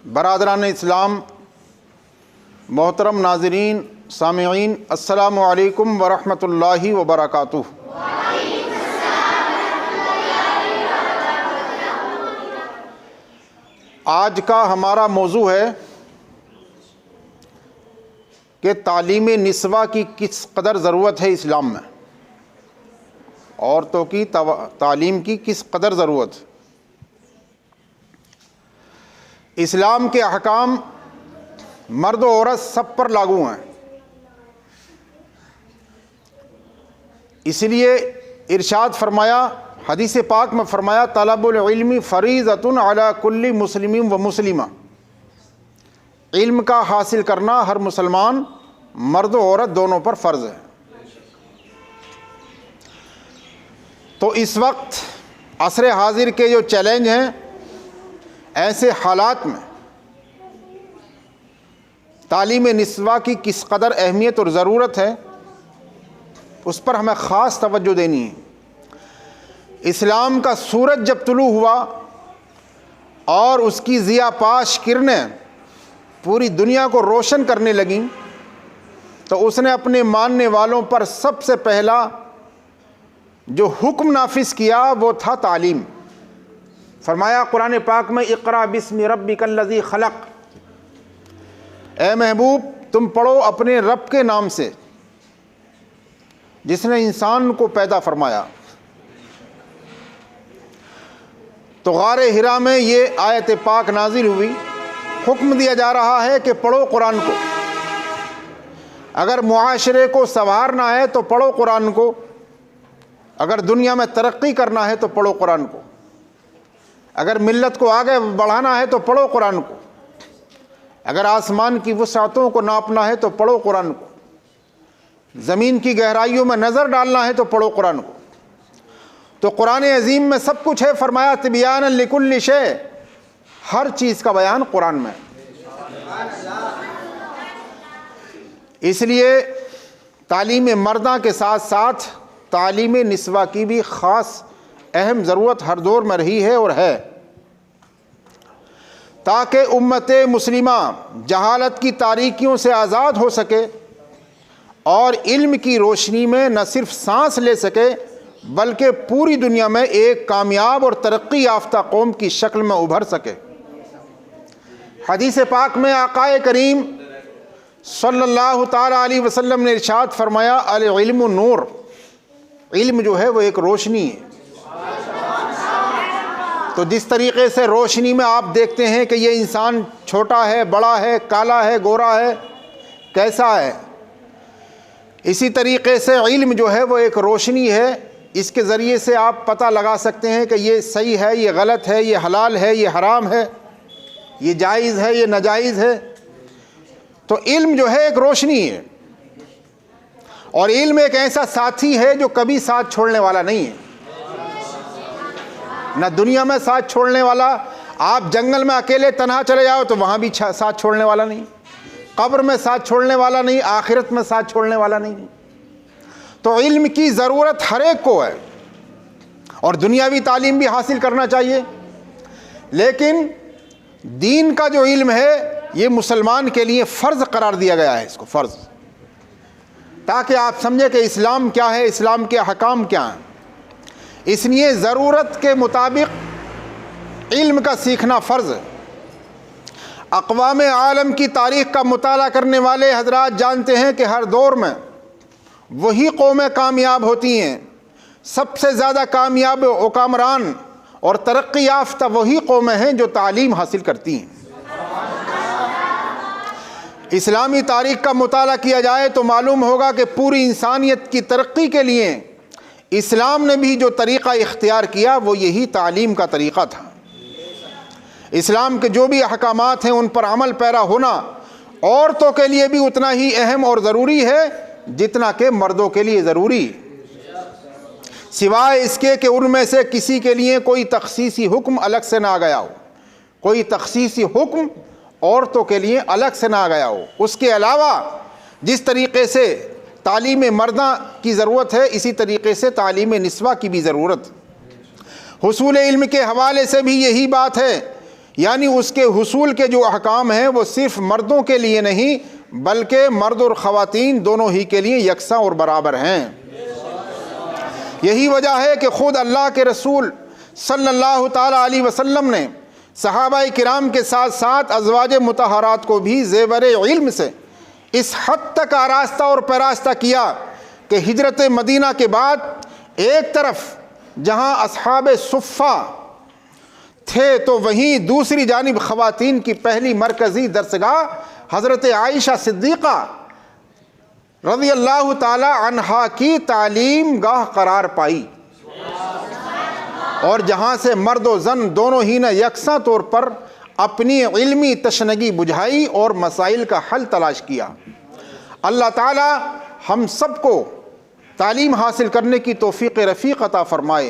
برادران اسلام، محترم ناظرین، سامعین، السلام علیکم ورحمۃ اللہ وبرکاتہ۔ آج کا ہمارا موضوع ہے کہ تعلیم نسواں کی کس قدر ضرورت ہے اسلام میں، عورتوں کی تعلیم کی کس قدر ضرورت۔ اسلام کے احکام مرد و عورت سب پر لاگو ہیں، اس لیے ارشاد فرمایا، حدیث پاک میں فرمایا، طلب العلم فریضۃ علی کل مسلم و مسلمہ، علم کا حاصل کرنا ہر مسلمان مرد و عورت دونوں پر فرض ہے۔ تو اس وقت عصر حاضر کے جو چیلنج ہیں، ایسے حالات میں تعلیم نسواں کی کس قدر اہمیت اور ضرورت ہے، اس پر ہمیں خاص توجہ دینی ہے۔ اسلام کا سورج جب طلوع ہوا اور اس کی ضیاء پاش کرنیں پوری دنیا کو روشن کرنے لگیں، تو اس نے اپنے ماننے والوں پر سب سے پہلا جو حکم نافذ کیا وہ تھا تعلیم۔ فرمایا قرآن پاک میں، اقرأ بسم ربک الذی خلق، اے محبوب تم پڑھو اپنے رب کے نام سے جس نے انسان کو پیدا فرمایا۔ تو غار حرا میں یہ آیت پاک نازل ہوئی، حکم دیا جا رہا ہے کہ پڑھو قرآن کو، اگر معاشرے کو سنوارنا ہے تو پڑھو قرآن کو، اگر دنیا میں ترقی کرنا ہے تو پڑھو قرآن کو، اگر ملت کو آگے بڑھانا ہے تو پڑھو قرآن کو، اگر آسمان کی وسعتوں کو ناپنا ہے تو پڑھو قرآن کو، زمین کی گہرائیوں میں نظر ڈالنا ہے تو پڑھو قرآن کو۔ تو قرآن عظیم میں سب کچھ ہے، فرمایا تبیانا لکل شیء، ہر چیز کا بیان قرآن میں۔ اس لیے تعلیم مرداں کے ساتھ ساتھ تعلیم نسواں کی بھی خاص اہم ضرورت ہر دور میں رہی ہے اور ہے، تاکہ امت مسلمہ جہالت کی تاریکیوں سے آزاد ہو سکے اور علم کی روشنی میں نہ صرف سانس لے سکے بلکہ پوری دنیا میں ایک کامیاب اور ترقی یافتہ قوم کی شکل میں ابھر سکے۔ حدیث پاک میں آقا کریم صلی اللہ تعالی علیہ وسلم نے ارشاد فرمایا، العلم نور، علم جو ہے وہ ایک روشنی ہے۔ تو جس طریقے سے روشنی میں آپ دیکھتے ہیں کہ یہ انسان چھوٹا ہے، بڑا ہے، کالا ہے، گورا ہے، کیسا ہے، اسی طریقے سے علم جو ہے وہ ایک روشنی ہے، اس کے ذریعے سے آپ پتہ لگا سکتے ہیں کہ یہ صحیح ہے، یہ غلط ہے، یہ حلال ہے، یہ حرام ہے، یہ جائز ہے، یہ ناجائز ہے۔ تو علم جو ہے ایک روشنی ہے، اور علم ایک ایسا ساتھی ہے جو کبھی ساتھ چھوڑنے والا نہیں ہے، نہ دنیا میں ساتھ چھوڑنے والا، آپ جنگل میں اکیلے تنہا چلے جاؤ تو وہاں بھی ساتھ چھوڑنے والا نہیں، قبر میں ساتھ چھوڑنے والا نہیں، آخرت میں ساتھ چھوڑنے والا نہیں۔ تو علم کی ضرورت ہر ایک کو ہے، اور دنیاوی تعلیم بھی حاصل کرنا چاہیے، لیکن دین کا جو علم ہے یہ مسلمان کے لیے فرض قرار دیا گیا ہے، اس کو فرض، تاکہ آپ سمجھیں کہ اسلام کیا ہے، اسلام کے احکام کیا ہیں۔ اس لیے ضرورت کے مطابق علم کا سیکھنا فرض ہے۔ اقوام عالم کی تاریخ کا مطالعہ کرنے والے حضرات جانتے ہیں کہ ہر دور میں وہی قومیں کامیاب ہوتی ہیں، سب سے زیادہ کامیاب حکمران اور ترقی یافتہ وہی قومیں ہیں جو تعلیم حاصل کرتی ہیں۔ اسلامی تاریخ کا مطالعہ کیا جائے تو معلوم ہوگا کہ پوری انسانیت کی ترقی کے لیے اسلام نے بھی جو طریقہ اختیار کیا وہ یہی تعلیم کا طریقہ تھا۔ اسلام کے جو بھی احکامات ہیں ان پر عمل پیرا ہونا عورتوں کے لیے بھی اتنا ہی اہم اور ضروری ہے جتنا کہ مردوں کے لیے ضروری، سوائے اس کے کہ ان میں سے کسی کے لیے کوئی تخصیصی حکم الگ سے نہ آ گیا ہو، کوئی تخصیصی حکم عورتوں کے لیے الگ سے نہ آ گیا ہو۔ اس کے علاوہ جس طریقے سے تعلیم مرداں کی ضرورت ہے، اسی طریقے سے تعلیم نسواں کی بھی ضرورت۔ حصول علم کے حوالے سے بھی یہی بات ہے یعنی اس کے حصول کے جو احکام ہیں وہ صرف مردوں کے لیے نہیں بلکہ مرد اور خواتین دونوں ہی کے لیے یکساں اور برابر ہیں۔ یہی وجہ ہے کہ خود اللہ کے رسول صلی اللہ تعالیٰ علیہ وسلم نے صحابہ کرام کے ساتھ ساتھ ازواج مطہرات کو بھی زیور علم سے اس حد تک آراستہ اور پیراستہ کیا کہ ہجرت مدینہ کے بعد ایک طرف جہاں اصحاب صفہ تھے تو وہیں دوسری جانب خواتین کی پہلی مرکزی درسگاہ حضرت عائشہ صدیقہ رضی اللہ تعالی عنہا کی تعلیم گاہ قرار پائی، اور جہاں سے مرد و زن دونوں ہی نے یکساں طور پر اپنی علمی تشنگی بجھائی اور مسائل کا حل تلاش کیا۔ اللہ تعالی ہم سب کو تعلیم حاصل کرنے کی توفیق رفیق عطا فرمائے۔